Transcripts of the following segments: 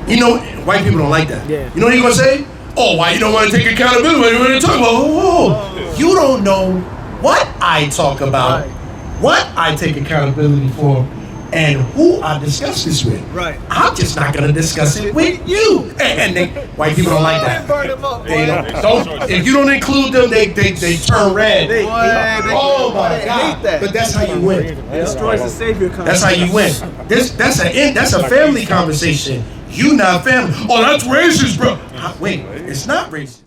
You know, white people don't like that. Yeah. You know what he's gonna say? Oh, why you don't want to take accountability? What are you going to talk about? Oh, you don't know what I talk about, what I take accountability for, and who I discuss this with. Right. I'm just not gonna discuss it with you. And they, white people don't like that. Burn them up, They don't. If you don't include them, they turn red. Oh my God! But that's how you win. It destroys the savior concept. That's how you win. That's a family conversation. You not family. Oh, that's racist, bro. Wait, it's not racist.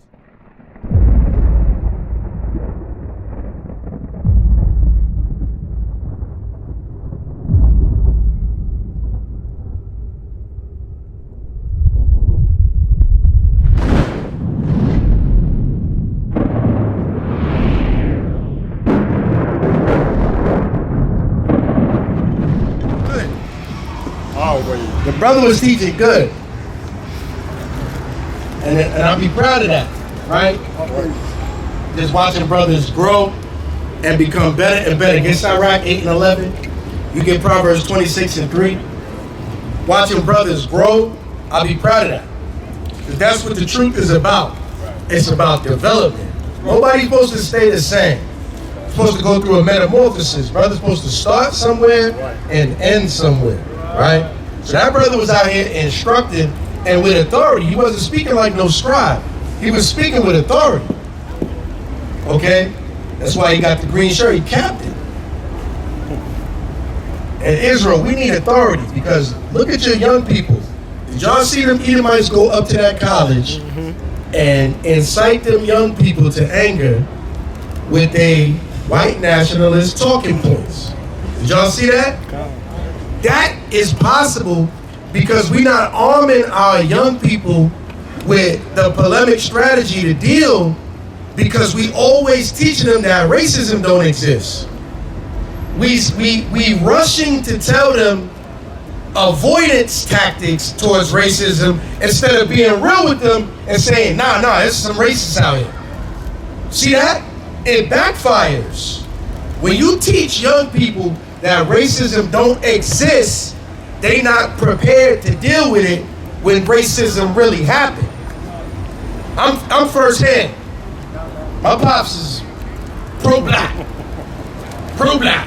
The brother was teaching good. And I'll be proud of that, right? Just watching brothers grow and become better and better. Get Sirach 8 and 11. You get Proverbs 26 and 3. Watching brothers grow, I'll be proud of that. Because that's what the truth is about. It's about development. Nobody's supposed to stay the same. It's supposed to go through a metamorphosis. Brother's supposed to start somewhere and end somewhere, right? So that brother was out here instructing and with authority. He wasn't speaking like no scribe. He was speaking with authority. Okay? That's why he got the green shirt. He captain. In Israel, we need authority because look at your young people. Did y'all see them Edomites go up to that college and incite them young people to anger with a white nationalist talking points? Did y'all see that? That is possible because we're not arming our young people with the polemic strategy to deal, because we always teaching them that racism don't exist. We rushing to tell them avoidance tactics towards racism instead of being real with them and saying, nah, there's some racists out here. See that? It backfires. When you teach young people that racism don't exist, they not prepared to deal with it when racism really happened. I'm firsthand. My pops is pro-black, black,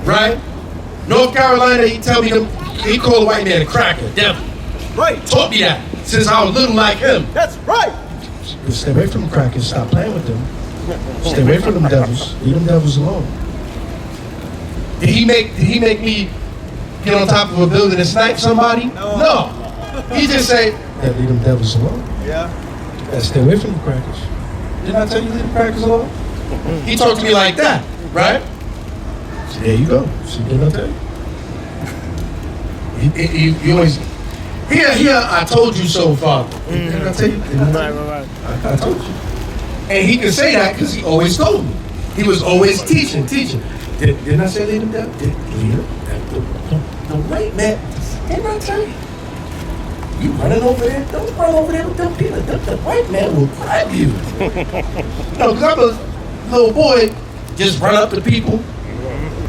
right? North Carolina, he tell me he called a white man a cracker, devil. Right. Taught me that since I was little like him. That's right. Stay away from the crackers. Stop playing with them. Stay away from them devils. Leave them devils alone. Did he make me get on top of a building and snipe somebody? No. He just say, leave them devils alone. Yeah. Stay away from the crackers. Didn't I tell you to leave the crackers alone? He talked to me like that, right? So there you go. See, didn't I tell you? He always, here, I told you so, Father. Didn't I tell you? Right. I told you. And he could say that because he always told me. He was always teaching. Didn't I say leave them down? The white man, didn't I tell you? You running over there? Don't run over there with them people. The white man will grab you. No, because I'm a little boy, just run up to people.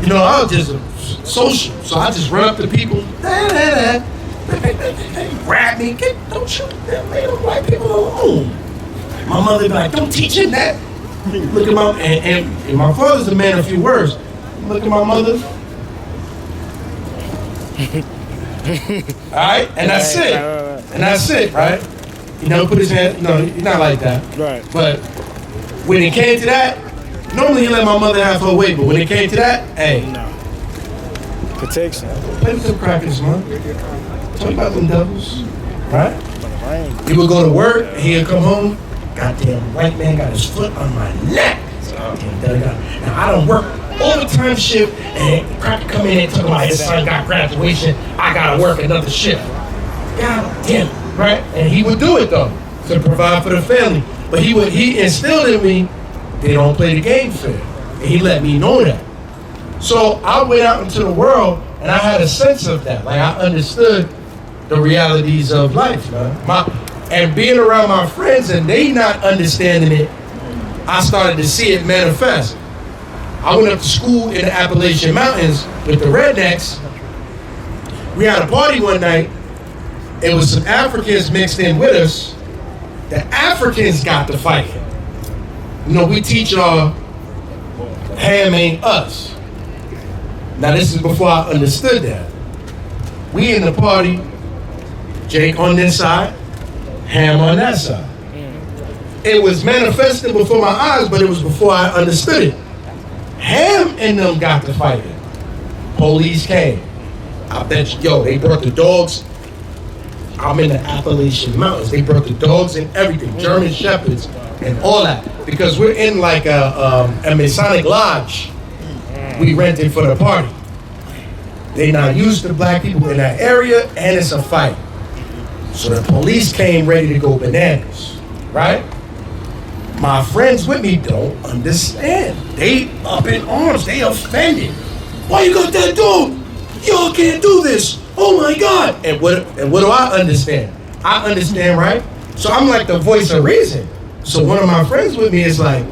You know, I was just social, so I just run up to people. They grab me. Don't shoot them. Leave them white people alone. My mother be like, don't teach him that. Look at my, and my father's a man of few words. Look at my mother. Alright? And that's it. And that's it, right? He never put his hand, no, he's not like that. Right. But when it came to that, normally he let my mother have her way, but when it came to that, hey. No. Protection. Play with them crackers, man. Talk about them devils. Right? He would go to work, he'd come home, goddamn white man got his foot on my neck. Now I don't work overtime shift, and cracker come in and talk about his son got graduation, I gotta work another shift. God damn it, right? And he would do it though, to provide for the family. But he instilled in me, they don't play the game fair. And he let me know that. So I went out into the world and I had a sense of that. Like I understood the realities of life, man. And being around my friends and they not understanding it, I started to see it manifest. I went up to school in the Appalachian Mountains with the rednecks, We had a party one night. It was some Africans mixed in with us. The Africans got to fighting. You know, we teach y'all, ham ain't us. Now this is before I understood that. We in the party, Jake on this side, ham on that side. It was manifesting before my eyes, but it was before I understood it. Ham and them got to fighting. Police came. I bet you, yo, they brought the dogs. I'm in the Appalachian Mountains. They brought the dogs and everything, German Shepherds and all that. Because we're in like a Masonic lodge we rented for the party. They not used to black people in that area, and it's a fight. So the police came ready to go bananas, right? My friends with me don't understand. They up in arms, they offended. Why you got that dog? Y'all can't do this. Oh my God. And what do I understand? I understand, right? So I'm like the voice of reason. So one of my friends with me is like,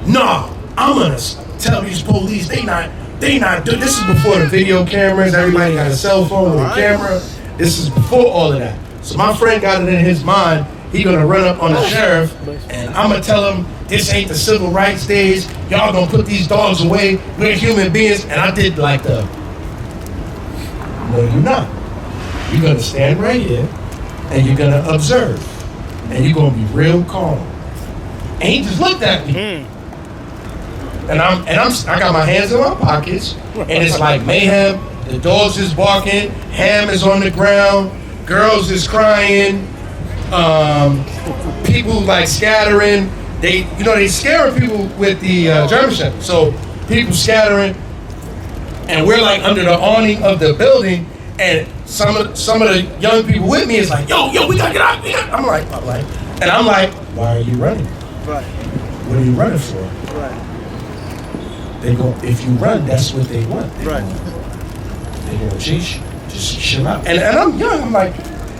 nah, I'm gonna tell these police they not doing this. Is before the video cameras, everybody got a cell phone with a camera. This is before all of that. So my friend got it in his mind, he gonna run up on the sheriff and I'm gonna tell him this ain't the civil rights days. Y'all gonna put these dogs away. We're human beings. And I did like the, no, you're not. You're gonna stand right here and you're gonna observe. And you're gonna be real calm. And he just looked at me. And I got my hands in my pockets, and it's like mayhem. The dogs is barking, ham is on the ground, girls is crying, people like scattering. They scaring people with the German Shepherd. So people scattering, and we're like under the awning of the building, and some of the young people with me is like, yo, we gotta get out. I'm like, why are you running? Right. What are you running for? Right. They go, if you run, that's what they want. They gonna chase you. Just chill out. And I'm young. I'm like,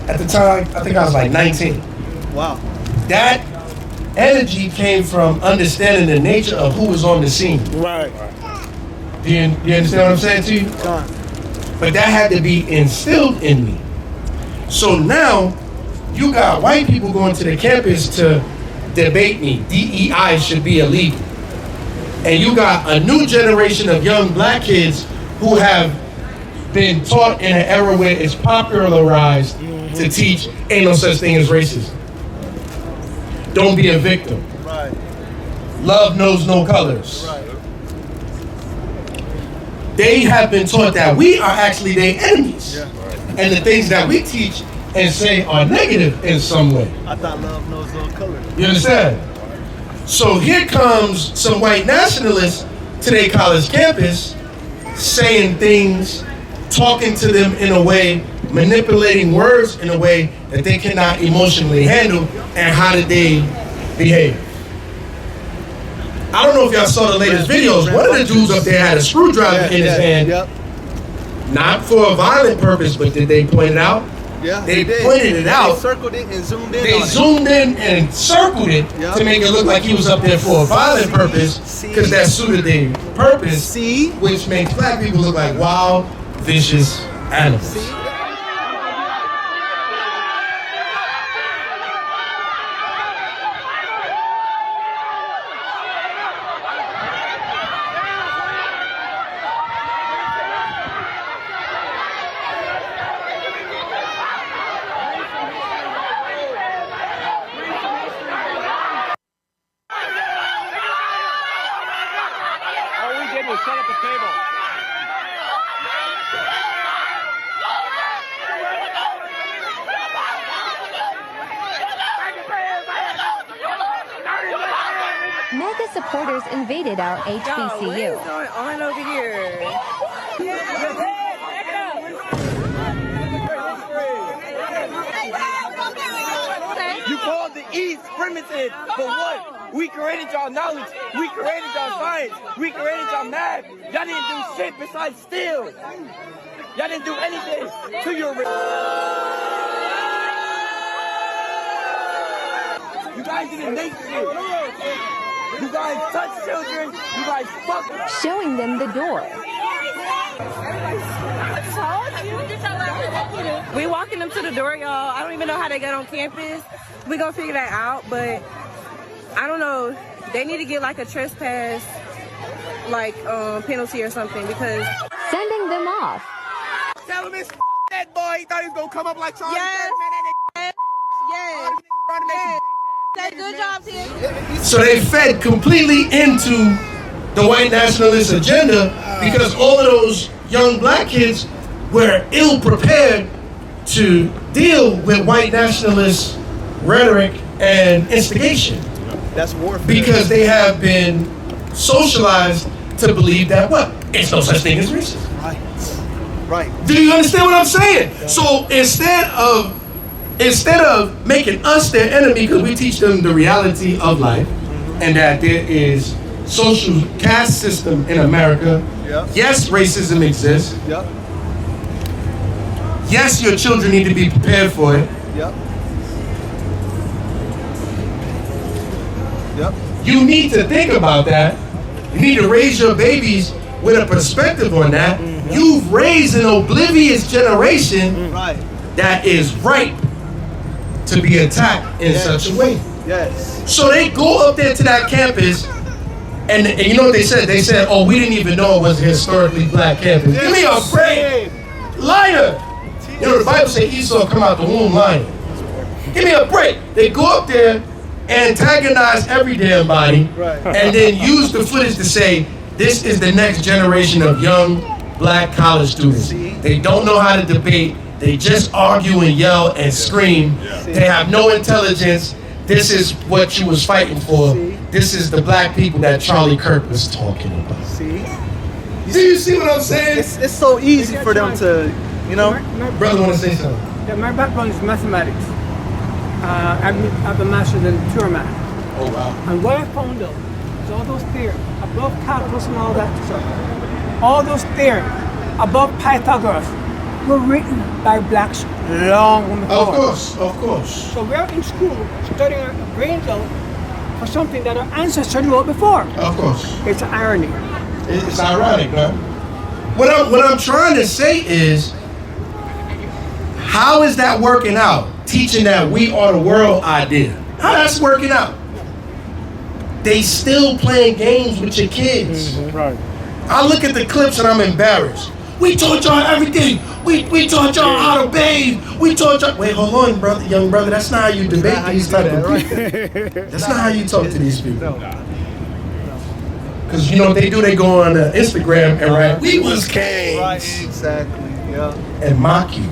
at the time, I think I was like 19. Wow. That energy came from understanding the nature of who was on the scene. Right. Do you understand what I'm saying to you? But that had to be instilled in me. So now, you got white people going to the campus to debate me. DEI should be illegal. And you got a new generation of young black kids who have been taught in an era where it's popularized to teach ain't no such thing as racism. Don't be a victim. Right. Love knows no colors. Right. They have been taught that we are actually their enemies. Yeah. And the things that we teach and say are negative in some way. I thought love knows no color. You understand? So here comes some white nationalists to their college campus saying things, talking to them in a way, manipulating words in a way that they cannot emotionally handle. And how did they behave? I don't know if y'all saw the latest videos. One of the dudes up there had a screwdriver in his hand. Yep. Not for a violent purpose, but did they point it out? Yeah, They pointed it out. They circled it and zoomed in. They zoomed in and circled it to make it look like he was up there for a violent purpose, because that suited their purpose, which makes black people look like wild, vicious animals. Set up a table. Mega supporters invaded our HBCU. What is going on over here? You called the East primitive, but what? We created y'all knowledge. We created y'all science. We created y'all math. Y'all didn't do shit besides steal. Y'all didn't do anything to your... You guys didn't make shit. You guys touch children. You guys fuck. Showing them the door. I told you. We walking them to the door, y'all. I don't even know how they got on campus. We gonna figure that out, but I don't know. They need to get like a trespass, like penalty or something because Sending them off. Tell him it's that boy. He thought he was gonna come up like Charlie. yes, Man, yes, yes. Say good job, Tim. So they fed completely into the white nationalist agenda because all of those young black kids were ill prepared to deal with white nationalist rhetoric and instigation. That's warfare. Because they have been socialized to believe that what? It's no such thing as racism. Right. Do you understand what I'm saying? So instead of making us their enemy, because we teach them the reality of life, and that there is social caste system in America. Yep. Yes, racism exists. Yep. Yes, your children need to be prepared for it. Yep. Yep. You need to think about that. You need to raise your babies with a perspective on that. You've raised an oblivious generation Right. that is ripe to be attacked in such a way. Yes. So they go up there to that campus, and you know what they said? They said, oh, we didn't even know it was a historically black campus. Give me a break. Liar. You know, the Bible says Esau come out the womb lying. Give me a break. They go up there, antagonize every damn body, Right. and then use the footage to say, this is the next generation of young black college students. They don't know how to debate. They just argue and yell and scream. They have no intelligence. This is what you was fighting for. This is the black people that Charlie Kirk was talking about. See? Do you see what I'm saying? It's so easy for them to, you know. Brother want to say something? Yeah, my background is mathematics. I have a master's in pure math. Oh, wow. And what I found out is all those theories, above calculus and all that stuff, all those theories, above Pythagoras, were written by blacks long before. Of course. So we're in school studying our brains out for something that our ancestors wrote before. Of course. It's an irony. It's ironic, man. What I'm trying to say is, how is that working out? Teaching that we are the world idea. How that's working out? They still playing games with your kids. Right. I look at the clips and I'm embarrassed. We taught y'all everything. We taught y'all how to bathe. We taught y'all. Wait, hold on, brother, young brother. That's not how you debate these type of people. That's not how you talk to these people. Because you know what they do? They go on Instagram and write, "We was kings," Right. Exactly. Yeah. and mock you.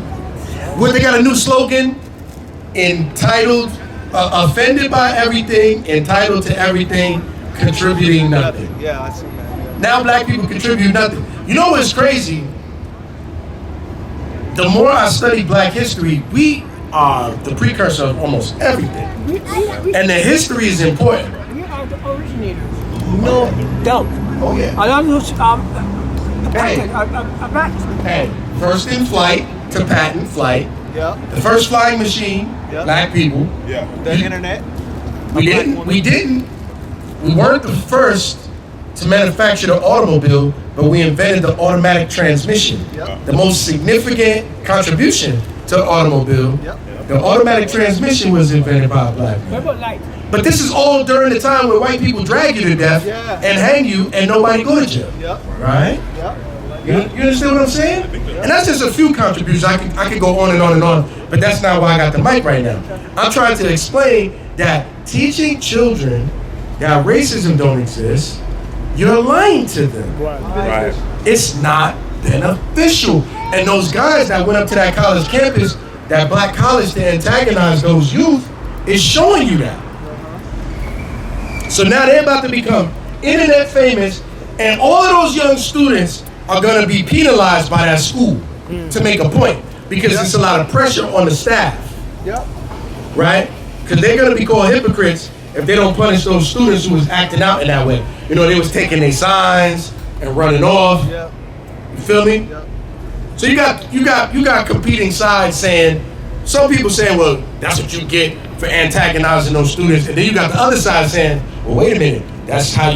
What, they got a new slogan entitled "Offended by Everything, Entitled to Everything, Contributing Nothing." Yeah, I see that. Yeah. Now black people contribute nothing. You know what's crazy? The more I study black history, we are the precursor of almost everything. And the history is important. We are the originators. No doubt. Oh yeah. A lot of those Hey. Hey, first in flight to patent flight. Yeah. The first flying machine, Yeah. black people. Yeah. The internet. We weren't the first to manufacture the automobile, but we invented the automatic transmission. Yep. The most significant contribution to the automobile, Yep. the automatic transmission was invented by a black man. What about light? But this is all during the time where white people drag you to death Yeah. and hang you and nobody go to jail. Yep. Right? Yep. You understand what I'm saying? And that's just a few contributions. I could go on and on and on, but that's not why I got the mic right now. I'm trying to explain that teaching children that racism don't exist, you're lying to them. Right. It's not beneficial. And those guys that went up to that college campus, that black college to antagonize those youth, is showing you that. So now they're about to become internet famous, and all of those young students are going to be penalized by that school to make a point, because there's a lot of pressure on the staff, Yep. right? Because they're going to be called hypocrites if they don't punish those students who was acting out in that way. You know, they was taking their signs and running off. Yep. You feel me? Yep. So you got competing sides saying, some people saying, well, that's what you get for antagonizing those students, and then you got the other side saying, well, wait a minute, that's how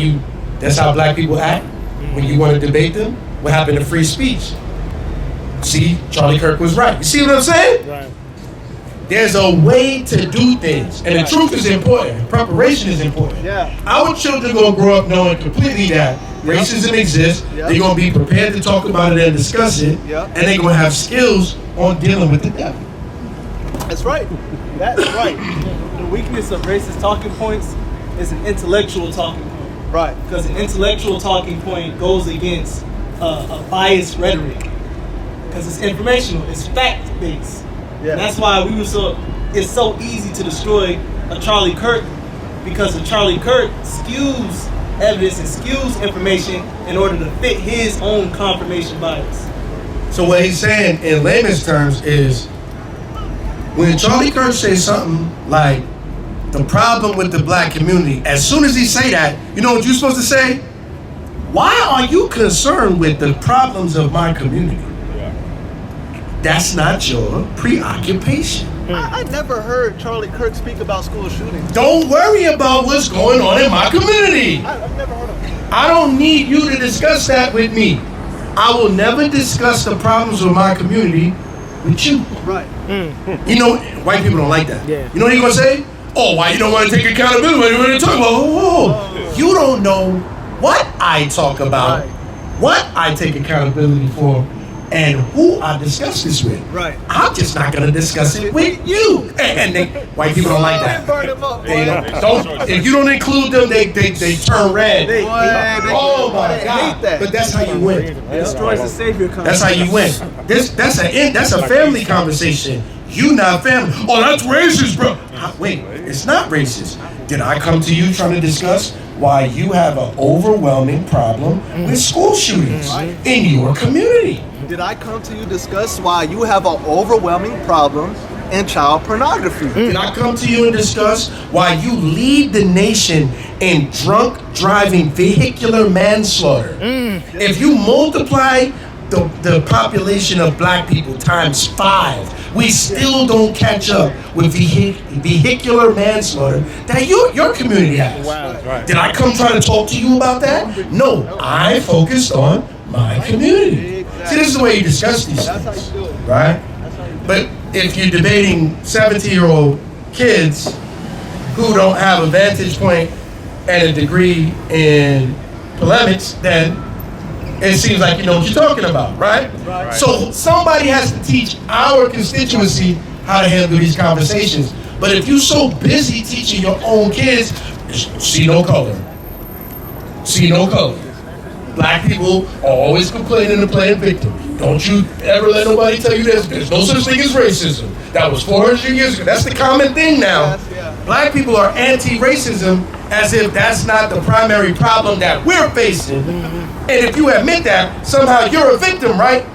black people act when you want to debate them. What happened to free speech? See, Charlie Kirk was right. You see what I'm saying? Right. There's a way to do things, and the truth is important. Preparation is important. Yeah. Our children gonna grow up knowing completely that racism exists. Yep. They're gonna be prepared to talk about it and discuss it, Yep. and they're gonna have skills on dealing with the devil. That's right. That's right. The weakness of racist talking points is an intellectual talking point. Right. Because an intellectual talking point goes against a biased rhetoric. Because it's informational, it's fact-based. Yeah. And that's why it's so easy to destroy a Charlie Kirk, because a Charlie Kirk skews evidence and skews information in order to fit his own confirmation bias. So what he's saying in layman's terms is, when Charlie Kirk says something like the problem with the black community, as soon as he say that, you know what you're supposed to say? Why are you concerned with the problems of my community? That's not your preoccupation. I never heard Charlie Kirk speak about school shootings. Don't worry about what's going on in my community. I've never heard of him. I don't need you to discuss that with me. I will never discuss the problems of my community with you. Right. You know, white people don't like that. Yeah. You know what he's gonna say? Oh, why you don't want to take accountability? What are you going to talk about? Oh, you don't know what I talk about, Right. what I take accountability for, and who I discuss this with. Right. I'm just not gonna discuss it with you. And they, white people don't like that. Burn him up, They boy. don't. If you don't include them, they turn red. They- Oh my they God! hate that. But that's how you win. It destroys the savior concept. That's how you win. That's a family conversation. You not family. Oh, that's racist, bro. Wait, it's not racist. Did I come to you trying to discuss why you have an overwhelming problem with school shootings in your community? Did I come to you discuss why you have an overwhelming problem in child pornography? Did I come to you and discuss why you lead the nation in drunk driving vehicular manslaughter? If you multiply the population of black people times 5, we still don't catch up with vehicular manslaughter that your community has. Wow. Right. Did I come try to talk to you about that? No, I focused on my community. See, this is the way you discuss these That's how things, you do it. right? But if you're debating 17-year-old kids who don't have a vantage point and a degree in polemics, then it seems like you know what you're talking about, right? Right. So somebody has to teach our constituency how to handle these conversations. But if you're so busy teaching your own kids, see no color. See no color. Black people are always complaining and playing victim. Don't you ever let nobody tell you there's no such thing as racism. That was 400 years ago. That's the common thing now. Yes, yeah. Black people are anti-racism as if that's not the primary problem that we're facing. And if you admit that, somehow you're a victim, right?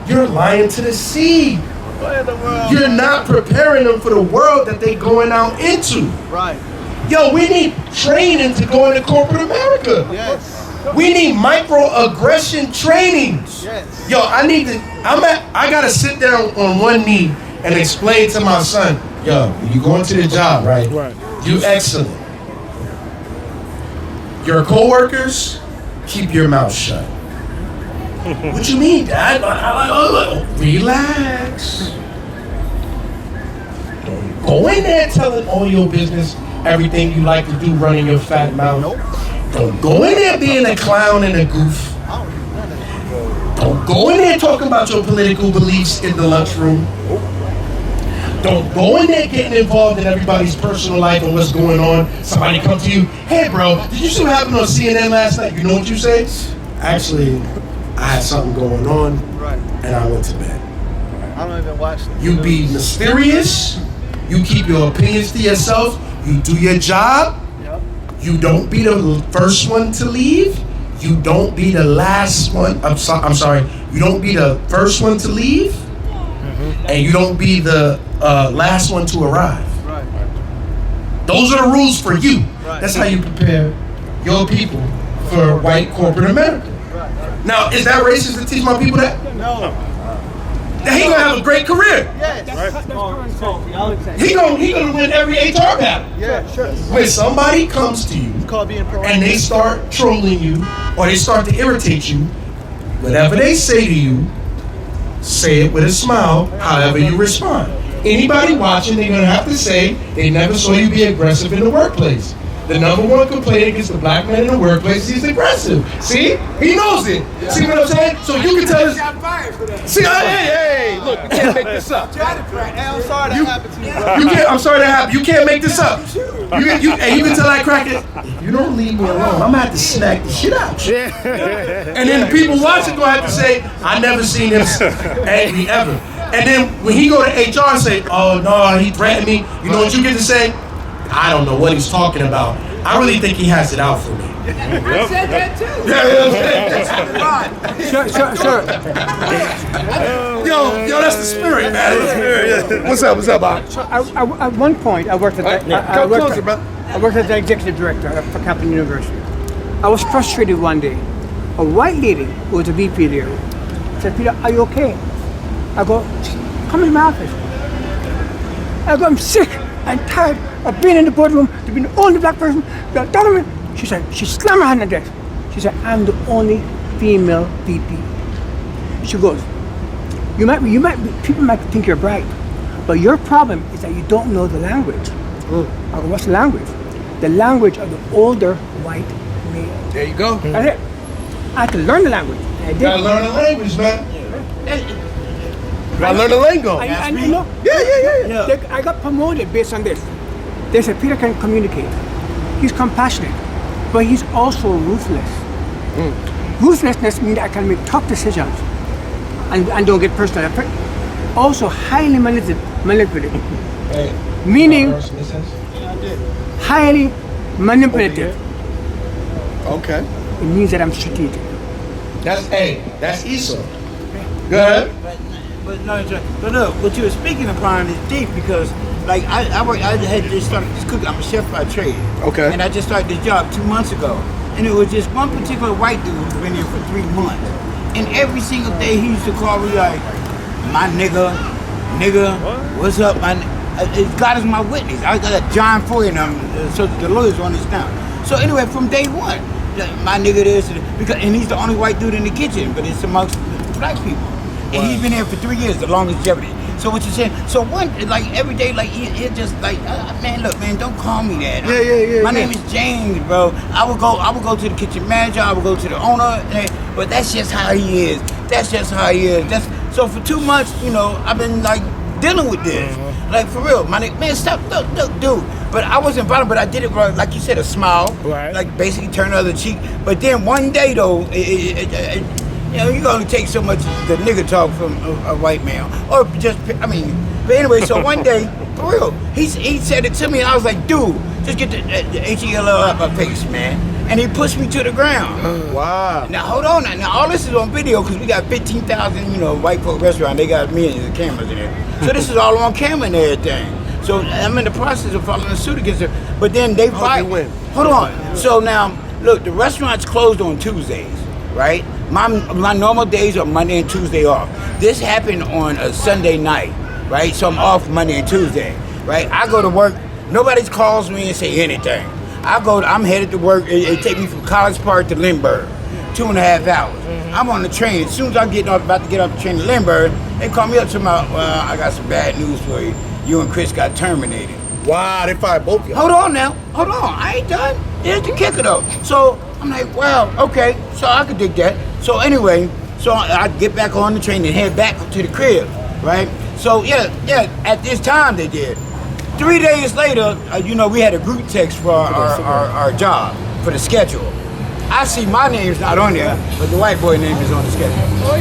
You're lying to the seed. What in the world? You're not preparing them for the world that they're going out into. Right. Yo, we need training to go into corporate America. Yes. We need microaggression trainings. Yes. Yo, I gotta sit down on one knee and explain to my son, yo, you going to the job, right? Right. You excellent. Your coworkers, keep your mouth shut. What you mean, Dad? Relax. Don't go in there telling all your business, everything you like to do, running your fat mouth. Nope. Don't go in there being a clown and a goof. I don't do none of that. Don't go in there talking about your political beliefs in the lunchroom. Don't go in there getting involved in everybody's personal life and what's going on. Somebody come to you, hey bro, did you see what happened on CNN last night? You know what you say? Actually, I had something going on Right. and I went to bed. I don't even watch the You be mysterious. You keep your opinions to yourself. You do your job. Yep. You don't be the first one to leave. You don't be the last one. I'm sorry. You don't be the first one to leave. And you don't be the last one to arrive. Right. Those are the rules for you. Right. That's how you prepare your people for white corporate America. Right. Now, is that racist to teach my people that? No. That he gonna have a great career. Yes. That's current reality. He gonna win every HR battle. Yeah. Sure. When somebody comes to you It's called being proactive. and they start trolling you or they start to irritate you, whatever they say to you, say it with a smile, however you respond. Anybody watching, they're gonna have to say they never saw you be aggressive in the workplace. The number one complaint against the black man in the workplace is he's aggressive. See? He knows it. See what I'm saying? So you can tell us. See, hey, look, you can't make this up. I'm sorry that happened to you, bro. I'm sorry that happened. You can't make this up. You can tell that cracker, if you don't leave me alone, I'm gonna have to smack the shit out you. And then the people watching gonna have to say, I never seen him angry ever. And then when he go to HR and say, oh no, he threatened me, you know what you get to say? I don't know what he's talking about. I really think he has it out for me. I said that too. Sure. Yo, that's the spirit, man. What's up, Bob? So at one point, I worked as the executive director for Capital University. I was frustrated one day. A white lady who was a VP there said, Peter, are you okay? I go, come in my office. I go, I'm sick. I'm tired of being in the boardroom, to be the only black person. She said, she slammed her hand on the desk. She said, I'm the only female VP. She goes, people might think you're bright, but your problem is that you don't know the language. I go, what's the language? The language of the older white male. There you go. That's it. I had to learn the language. I did. Gotta learn the language, man. Gotta learn the lingo. And you know, I got promoted based on this. They said Peter can communicate. He's compassionate, but he's also ruthless. Ruthlessness means I can make tough decisions and don't get personal. Also highly manipulative. Meaning highly manipulative. Okay. It means that I'm strategic. That's Esau. Go ahead. But look, what you were speaking upon is deep because, like, I had just started this cooking. I'm a chef by trade. Okay. And I just started this job 2 months ago, and it was just one particular white dude who's been here for 3 months, and every single day he used to call me like, my nigga, what's up, my? God is my witness. I got John Foy and so the lawyers on this now. So anyway, from day one, my nigga this, and he's the only white dude in the kitchen, but it's amongst black people. And he's been here for 3 years, the longest jeopardy. So what you're saying? So one, like every day, like it just like, man, look, man, don't call me that. My name is James, bro. I would go to the kitchen manager. I would go to the owner. But that's just how he is. So for 2 months, you know, I've been like dealing with this. Like for real, my nigga, man, stop, look, dude. But I wasn't violent, but I did it like you said, a smile, right? Like basically turn the other cheek. But then one day though, you know, you can only take so much the nigga talk from a white male, or just, I mean, but anyway, so one day, for real, he said it to me, and I was like, dude, just get the H-E-L-L out my face, man. And he pushed me to the ground. Wow. Now, hold on, now all this is on video, because we got 15,000, you know, white folk restaurant, they got millions of cameras in there. So this is all on camera and everything. So I'm in the process of filing a suit against her, but then they fight. Hold on, so now, look, the restaurant's closed on Tuesdays, right? My normal days are Monday and Tuesday off. This happened on a Sunday night, right? So I'm off Monday and Tuesday, right? I go to work, nobody calls me and say anything. I'm headed to work, it take me from College Park to Lindbergh, 2.5 hours. I'm on the train, as soon as I'm about to get off the train to Lindbergh, they call me up to I got some bad news for you. You and Chris got terminated. Wow, they fired both of you. Hold on, I ain't done. Here's the kicker though. So I'm like, wow, okay, so I could dig that. So anyway, so I get back on the train and head back to the crib, right? So yeah, at this time they did. 3 days later, you know, we had a group text for our job, for the schedule. I see my name's not on there, but the white boy name is on the schedule. Oh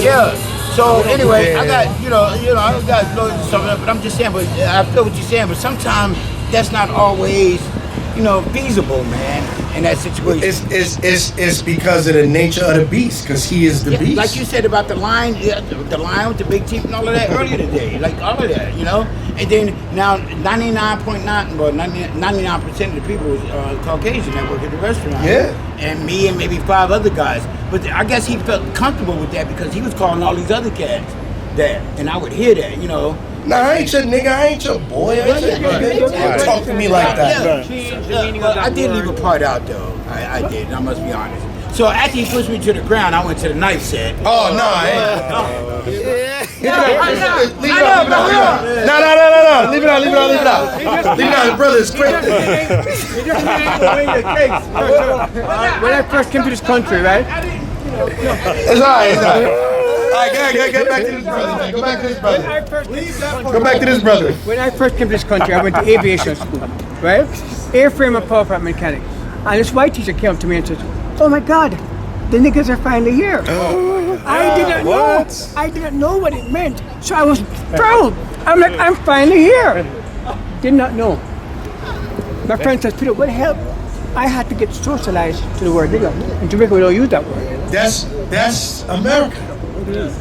yeah. So anyway, I got, you know, I got loads of stuff, but I'm just saying, but I feel what you're saying, but sometimes that's not always, you know, feasible, man, in that situation. It's because of the nature of the beast, because he is the beast. Like you said about the lion with the big teeth and all of that earlier today, like all of that, you know? And then now 99% of the people was Caucasian that work at the restaurant. Yeah. And me and maybe 5 other guys. But I guess he felt comfortable with that because he was calling all these other cats that, and I would hear that, you know? Nah, I ain't your nigga, I ain't your boy. Don't talk to me like that. I did leave a part out though. I did, I must be honest. So after he pushed me to the ground, I went to the knife set. Oh, no. Leave it out. No. Leave it out. Brother, it's crazy. When I first came to this country, right? It's all right. All right, get back to this brother, man. Go back to this brother. When I first came to this country, I went to aviation school, right? Airframe and power plant mechanics. And this white teacher came up to me and said, "Oh my God, the niggas are finally here." I didn't know. I didn't know what it meant. So I was proud. I'm like, I'm finally here. Did not know. My friend says, "Peter, what the hell?" I had to get socialized to the word nigga. In Jamaica, we don't use that word. That's America.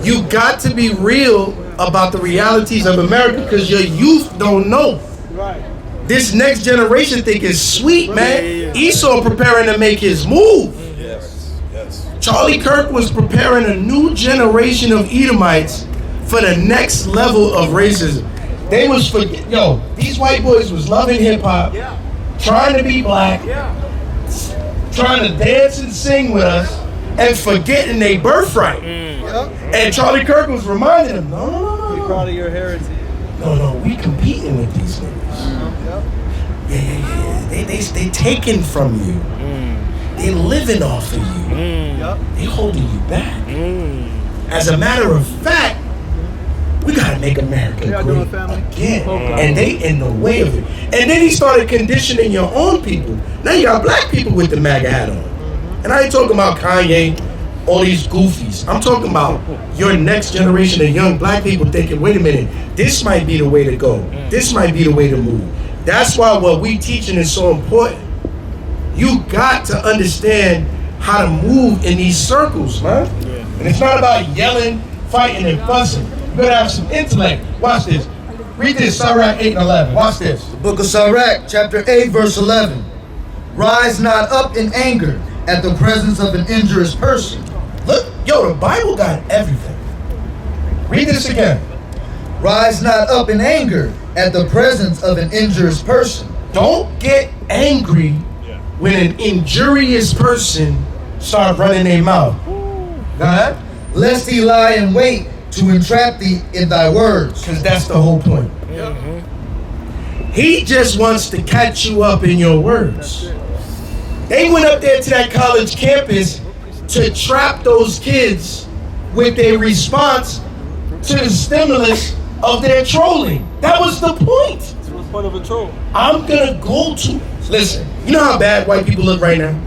You got to be real about the realities of America because your youth don't know. Right. This next generation think is sweet, man. Esau preparing to make his move. Yes. Charlie Kirk was preparing a new generation of Edomites for the next level of racism. They was these white boys was loving hip hop, trying to be black, trying to dance and sing with us, and forgetting their birthright. And Charlie Kirk was reminding them, no. Be proud of your heritage. No, we competing with these niggas. Yeah. They taking from you. They living off of you. They holding you back. As a matter of fact, we gotta make America great again. And they in the way of it. And then he started conditioning your own people. Now you got black people with the MAGA hat on. And I ain't talking about Kanye, all these goofies. I'm talking about your next generation of young black people thinking, wait a minute, this might be the way to go. This might be the way to move. That's why what we teaching is so important. You got to understand how to move in these circles, man. And it's not about yelling, fighting, and fussing. You gotta have some intellect. Watch this. Read this, Sirach 8 and 11. Watch this. The book of Sirach, chapter 8, verse 11. Rise not up in anger at the presence of an injurious person. Look, the Bible got everything. Read this again. Rise not up in anger at the presence of an injurious person. Don't get angry when an injurious person start running their mouth. Go ahead. Lest he lie in wait to entrap thee in thy words. Because that's the whole point. He just wants to catch you up in your words. They went up there to that college campus to trap those kids with their response to the stimulus of their trolling. That was the point. What's the point of a troll? I'm gonna go to, listen, you know how bad white people look right now?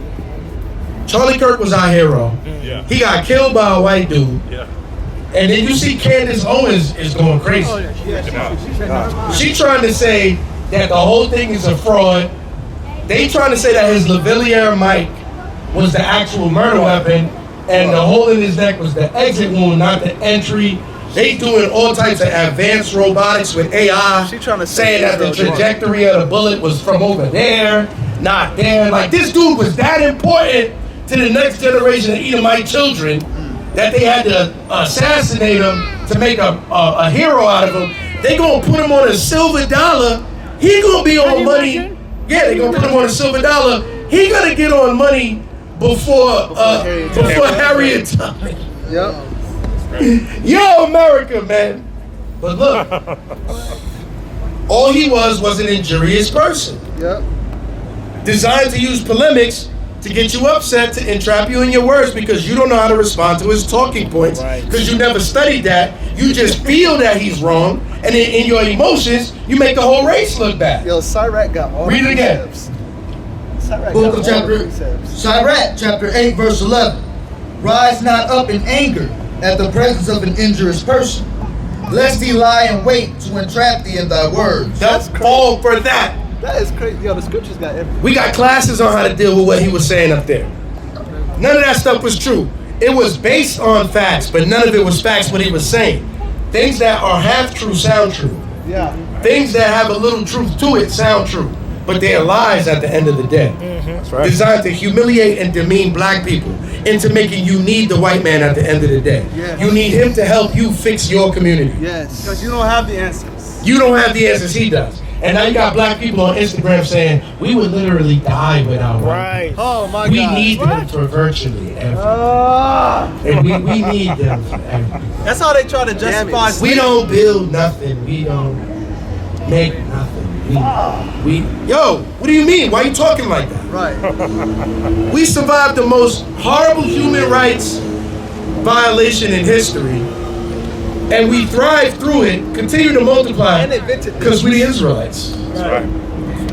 Charlie Kirk was our hero. Yeah. He got killed by a white dude. Yeah. And then you see Candace Owens is going crazy. She trying to say that the whole thing is a fraud. They trying to say that his Lavalier mic was the actual murder weapon and the hole in his neck was the exit wound, not the entry. They doing all types of advanced robotics with AI, saying that the trajectory of the bullet was from over there, not there. Like, this dude was that important to the next generation of Edomite children that they had to assassinate him to make a hero out of him. They gonna put him on a silver dollar. He gonna be on money. Yeah, they gonna put him on a silver dollar. He gonna get on money before Harriet Tubman. Yep. Yo, America, man. But look, all he was an injurious person. Yep. Designed to use polemics to get you upset, to entrap you in your words because you don't know how to respond to his talking points because you never studied that. You just feel that he's wrong, and in your emotions, you make the whole race look bad. Yo, Sirach got all Read it again. Book of Sirach, chapter 8, verse 11. Rise not up in anger at the presence of an injurious person, lest he lie in wait to entrap thee in thy words. That's fall for that. That is crazy. Yo, the scriptures got everything. We got classes on how to deal with what he was saying up there. None of that stuff was true. It was based on facts, but none of it was facts what he was saying. Things that are half true sound true. Yeah. Things that have a little truth to it sound true, but they are lies at the end of the day. That's right. Designed to humiliate and demean black people into making you need the white man at the end of the day. Yes. You need him to help you fix your community. Yes. Because you don't have the answers. You don't have the answers, he does. And now you got black people on Instagram saying, we would literally die without white people. Oh my We God. need them for virtually. everything. And we need them for everything. That's how they try to justify. We don't build nothing. We don't make nothing. Yo, what do you mean? Why are you talking like that? Right. We survived the most horrible human rights violation in history, and we thrived through it, continue to multiply, because we the Israelites. Right.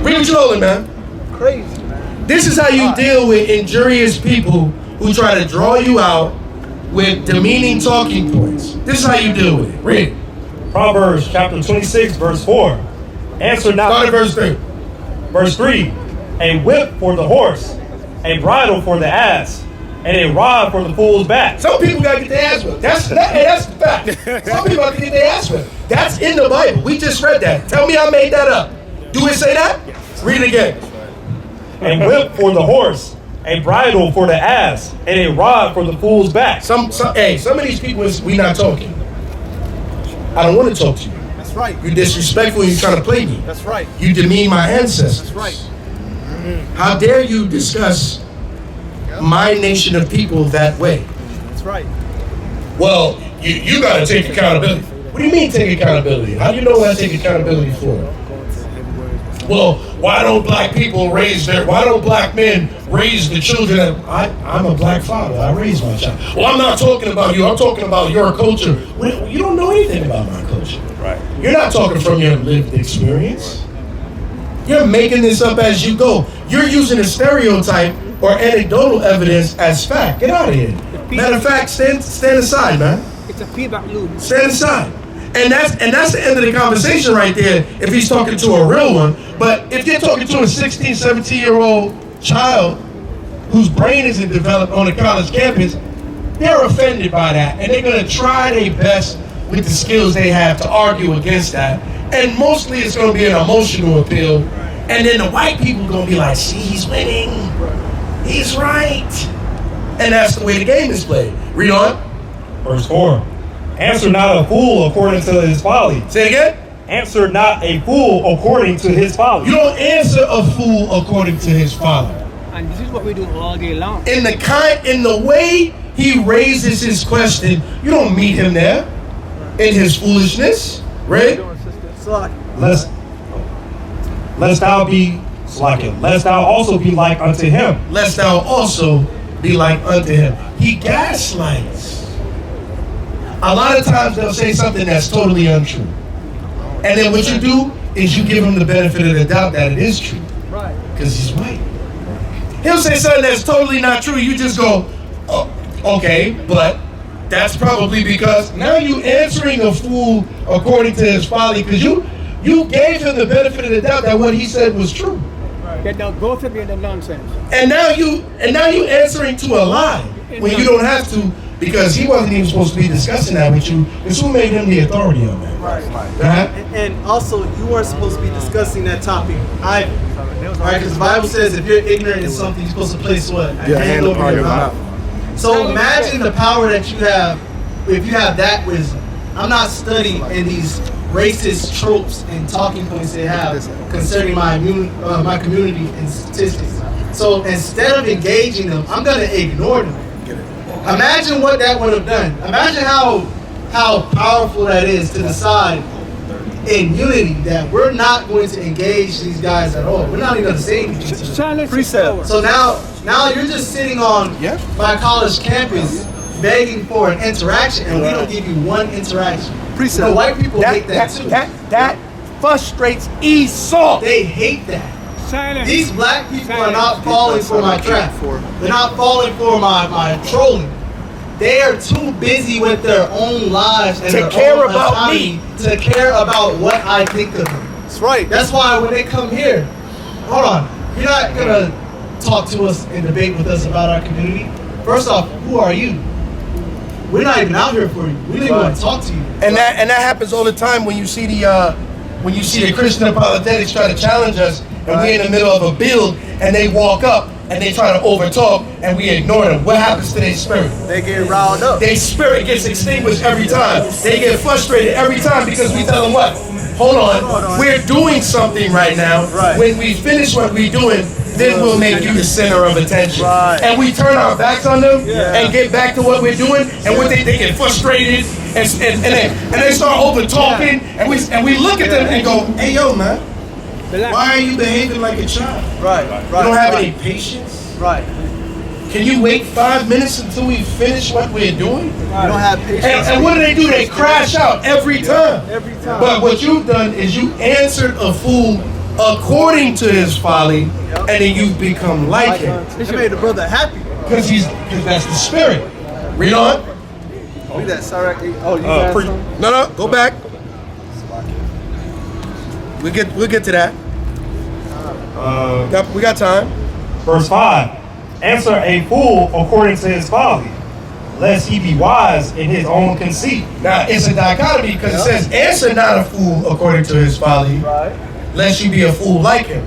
Bring what you holding, man. Crazy, man. This is how you deal with injurious people who try to draw you out with demeaning talking points. This is how you deal with it. Read it. Proverbs chapter 26, verse 4. Answer not. Start at verse 3. Verse 3. A whip for the horse, a bridle for the ass, and a rod for the fool's back. Some people gotta get their ass whipped. That's the fact. Some people have to get their ass whipped. That's in the Bible. We just read that. Tell me I made that up. Do it say that? Read it again. A whip for the horse, a bridle for the ass, and a rod for the fool's back. Some of these people, we not talking. I don't want to talk to you. That's right. You're disrespectful and you're trying to play me. That's right. You demean my ancestors. That's right. How dare you discuss my nation of people that way? That's right. Well, you got to take accountability. What do you mean take accountability? How do you know what I take accountability for? Well, why don't black men raise the children? I'm a black father. I raise my child. Well, I'm not talking about you. I'm talking about your culture. You don't know anything about my culture. Right. You're not talking from your lived experience. You're making this up as you go. You're using a stereotype or anecdotal evidence as fact. Get out of here. Matter of fact, stand aside, man. It's a feedback loop. Stand aside. And that's the end of the conversation right there if he's talking to a real one. But if you're talking to a 16, 17-year-old child whose brain isn't developed on a college campus, they're offended by that. And they're going to try their best with the skills they have to argue against that. And mostly it's going to be an emotional appeal. And then the white people are going to be like, see, he's winning. He's right. And that's the way the game is played. Read on. Verse 4. Answer not a fool according to his folly. Say it again. Answer not a fool according to his folly. You don't answer a fool according to his folly. And this is what we do all day long. In the way he raises his question, you don't meet him there in his foolishness, right? Lest thou also be like unto him. Lest thou also be like unto him. He gaslights. A lot of times they'll say something that's totally untrue. And then what you do is you give him the benefit of the doubt that it is true. Right. Because he's white. He'll say something that's totally not true. You just go, oh, okay, but that's probably because now you answering a fool according to his folly because you gave him the benefit of the doubt that what he said was true. Get now both of you in the nonsense. And now you answering to a lie when you don't have to because he wasn't even supposed to be discussing that with you. Because who made him the authority on that? Right. And also, you weren't supposed to be discussing that topic either. Right? Because the Bible says if you're ignorant in something, you're supposed to place what? A hand over your mouth. So imagine the power that you have if you have that wisdom. I'm not studying in these racist tropes and talking points they have concerning my community and statistics. So instead of engaging them, I'm going to ignore them. Imagine what that would have done. Imagine how powerful that is to decide in unity that we're not going to engage these guys at all. We're not even going to say anything. Precept. So now you're just sitting on my college campus begging for an interaction, and we don't give you one interaction. Precept. The white people hate that too. That frustrates Esau. They hate that. Silence. These black people are not falling for my trap. They're not falling for my trolling. They are too busy with their own lives and their care own about autonomy to care about what I think of them. That's right. That's why when they come here, hold on, you're not gonna talk to us and debate with us about our community. First off, who are you? We're not even out here for you. We don't even want to talk to you. And that happens all the time when you see the Christian apologetics try to challenge us, and we're in the middle of a build, and they walk up and they try to overtalk, and we ignore them. What happens to their spirit? They get riled up. Their spirit gets extinguished every time. They get frustrated every time because we tell them what? Hold on. We're doing something right now. Right. When we finish what we're doing, then we'll make you the center of attention. Right. And we turn our backs on them and get back to what we're doing, and what they get frustrated and they start over talking, and we look at them and go, hey yo man, why are you behaving like a child? Right. You don't have any patience? Right. Can you wait 5 minutes until we finish what we're doing? You don't have patience. And what do? They crash out every time. Every time. But what you've done is you answered a fool according to his folly, and then you've become like him. It made the brother happy. Because that's the spirit. Read on. Read that, sorry. Oh, you got something? No, go back. We'll get to that. We got time. Verse 5. Answer a fool according to his folly, lest he be wise in his own conceit. Now, it's a dichotomy because it says, answer not a fool according to his folly, lest you be a fool like him.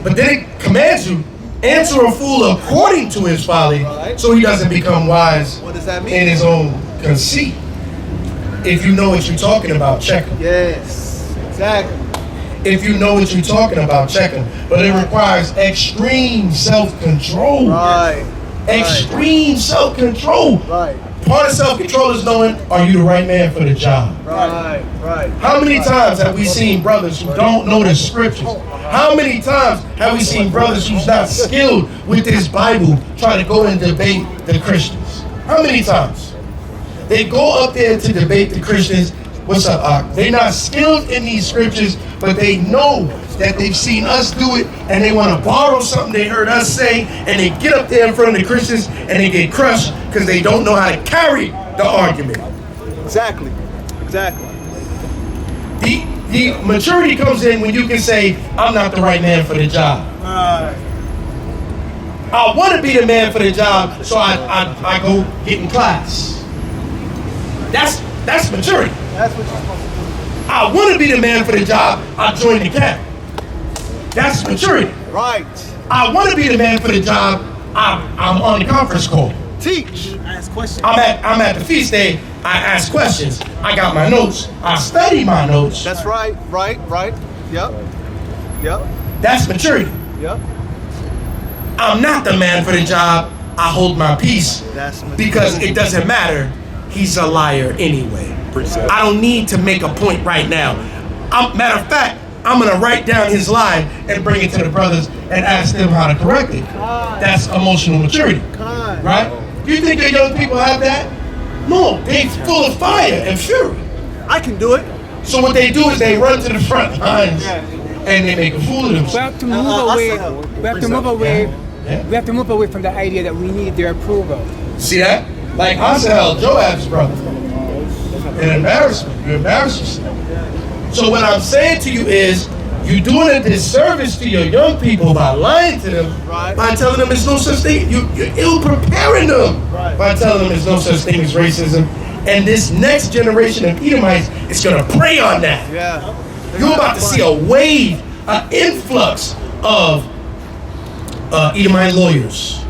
But then it commands you, answer a fool according to his folly, so he doesn't become wise What does that mean? in his own conceit. If you know what you're talking about, check him. Yes, exactly. If you know what you're talking about, check him. But it requires extreme self-control. Right. Extreme self-control. Right. Part of self-control is knowing, are you the right man for the job? Right. How many times have we seen brothers who don't know the scriptures? How many times have we seen brothers who's not skilled with this Bible try to go and debate the Christians? How many times? They go up there to debate the Christians. What's up, Ak? They're not skilled in these scriptures, but they know that they've seen us do it, and they want to borrow something they heard us say, and they get up there in front of the Christians, and they get crushed because they don't know how to carry the argument. Exactly. The maturity comes in when you can say, I'm not the right man for the job. I want to be the man for the job, so I go get in class. That's maturity. That's what you're supposed to do. I want to be the man for the job, I join the camp. That's maturity. Right. I want to be the man for the job, I'm on the conference call. Teach. Ask questions. I'm at the feast day, I ask questions. I got my notes, I study my notes. That's right. Yep. That's maturity. Yep. I'm not the man for the job, I hold my peace. That's maturity. Because it doesn't matter, he's a liar anyway. I don't need to make a point right now. Matter of fact, I'm gonna write down his lie and bring it to the brothers and ask them how to correct it. That's emotional maturity, right? Do you think your young people have that? No, they full of fire and fury. I can do it. So what they do is they run to the front lines and they make a fool of themselves. We have to move away. We have to move away from the idea that we need their approval. See that? Like Hazael, Joab's brother. An embarrassment. You embarrass yourself. So what I'm saying to you is, you're doing a disservice to your young people by lying to them, by telling them there's no such thing. You're ill-preparing them by telling them there's no such thing as racism. And this next generation of Edomites is going to prey on that. Yeah. You're about to see a wave, an influx of Edomite lawyers,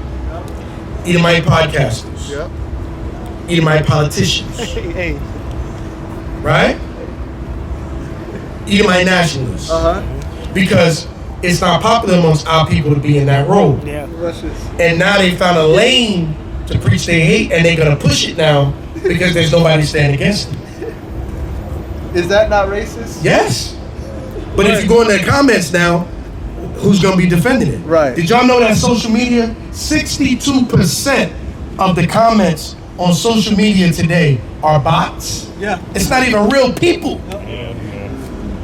Edomite podcasters, Edomite politicians, right? Edomite nationalists. Because it's not popular amongst our people to be in that role. And now they found a lane to preach their hate, and they're going to push it now because there's nobody standing against them. Is that not racist? Yes. But if you go in the comments now, who's going to be defending it? Right. Did y'all know that social media, 62% of the comments on social media today are bots? Yeah. It's not even real people.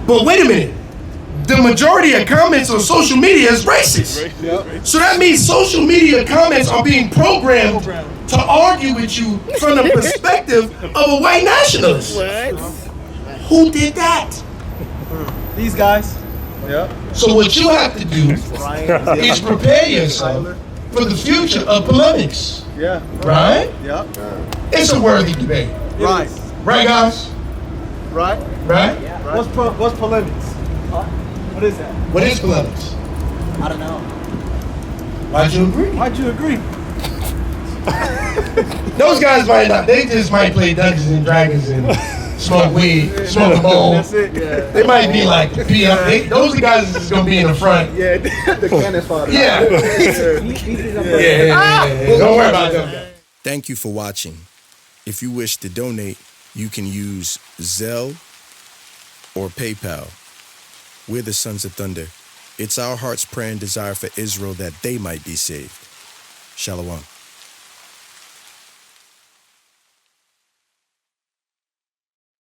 But wait a minute. The majority of comments on social media is racist. So that means social media comments are being programmed to argue with you from the perspective of a white nationalist. Who did that? These guys. So what you have to do is prepare yourself for the future of polemics. Right? It's a worthy debate. Right, guys? Right? What's polemics? What is that? What is polemics? I don't know. Why'd you agree? Those Those guys might not. They just might play Dungeons and Dragons and smoke weed, smoke a bowl. That's it. Yeah. They might be like the PM. Those are the guys that's gonna be in the front. Yeah, the cannon fodder. Yeah. Yeah. Don't worry about them. Thank you for watching. If you wish to donate, you can use Zelle or PayPal. We're the Sons of Thunder. It's our heart's prayer and desire for Israel that they might be saved. Shalom.